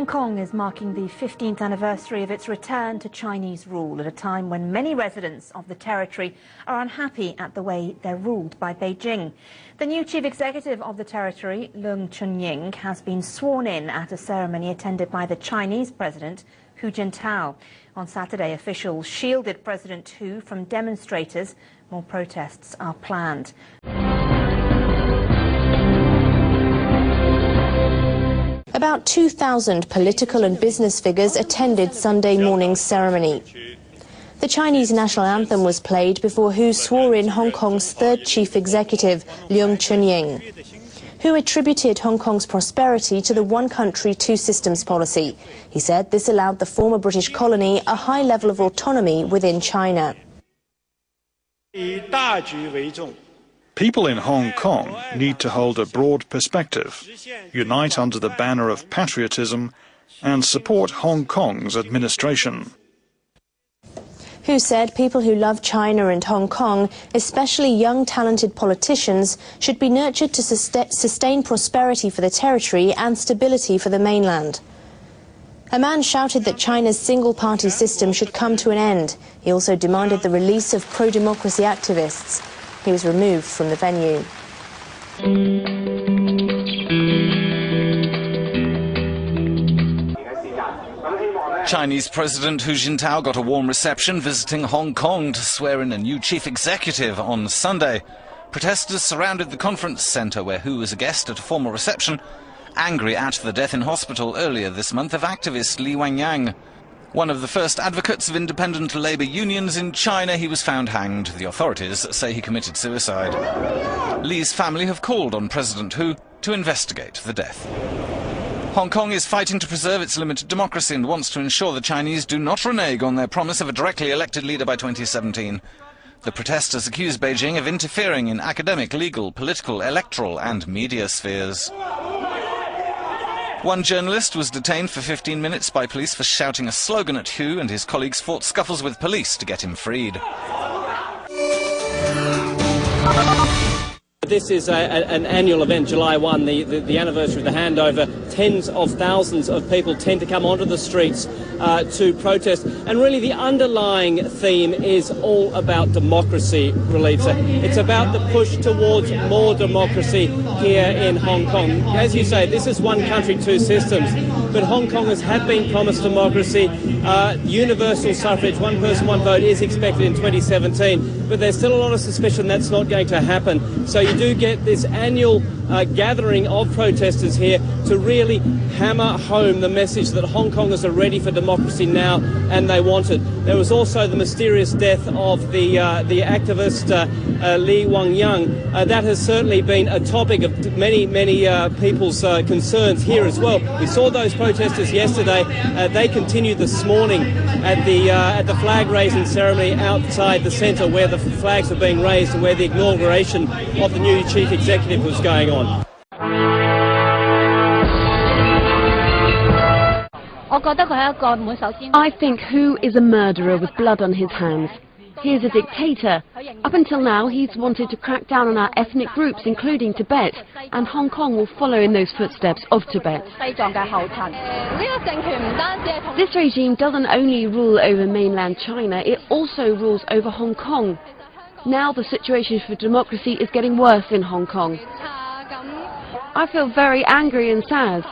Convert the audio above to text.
Hong Kong is marking the 15th anniversary of its return to Chinese rule at a time when many residents of the territory are unhappy at the way they're ruled by Beijing. The new chief executive of the territory, Leung Chun-ying, has been sworn in at a ceremony attended by the Chinese president, Hu Jintao. On Saturday, officials shielded President Hu from demonstrators. More protests are planned. About 2,000 political and business figures attended Sunday morning's ceremony. The Chinese national anthem was played before Hu swore in Hong Kong's third chief executive, Leung Chun-ying. Hu attributed Hong Kong's prosperity to the one country, two systems policy. He said this allowed the former British colony a high level of autonomy within China. People in Hong Kong need to hold a broad perspective, unite under the banner of patriotism, and support Hong Kong's administration. Hu said people who love China and Hong Kong, especially young talented politicians, should be nurtured to sustain prosperity for the territory and stability for the mainland. A man shouted that China's single-party system should come to an end. He also demanded the release of pro-democracy activists. He was removed from the venue. Chinese President Hu Jintao got a warm reception visiting Hong Kong to swear in a new chief executive on Sunday. Protesters surrounded the conference centre where Hu was a guest at a formal reception, angry at the death in hospital earlier this month of activist Li Wenliang. One of the first advocates of independent labour unions in China, he was found hanged. The authorities say he committed suicide. Li's family have called on President Hu to investigate the death. Hong Kong is fighting to preserve its limited democracy and wants to ensure the Chinese do not renege on their promise of a directly elected leader by 2017. The protesters accuse Beijing of interfering in academic, legal, political, electoral and media spheres. One journalist was detained for 15 minutes by police for shouting a slogan at Hu, and his colleagues fought scuffles with police to get him freed. This is an annual event, July 1, the anniversary of the handover. Tens of thousands of people tend to come onto the streets to protest. And really the underlying theme is all about democracy, Relita. It's about the push towards more democracy here in Hong Kong. As you say, this is one country, two systems. But Hong Kongers have been promised democracy. Universal suffrage, one person, one vote, is expected in 2017. But there's still a lot of suspicion that's not going to happen. So you do get this annual gathering of protesters here to really hammer home the message that Hong Kongers are ready for democracy now, and they want it. There was also the mysterious death of the activist Li Wenliang. That has certainly been a topic of many people's concerns here as well. We saw those protesters yesterday. They continued this morning at the flag raising ceremony outside the centre where the flags were being raised and where the inauguration of the new chief executive was going on. I think Hu is a murderer with blood on his hands. He is a dictator. Up until now, he's wanted to crack down on our ethnic groups, including Tibet, and Hong Kong will follow in those footsteps of Tibet. This regime doesn't only rule over mainland China, it also rules over Hong Kong. Now the situation for democracy is getting worse in Hong Kong. I feel very angry and sad.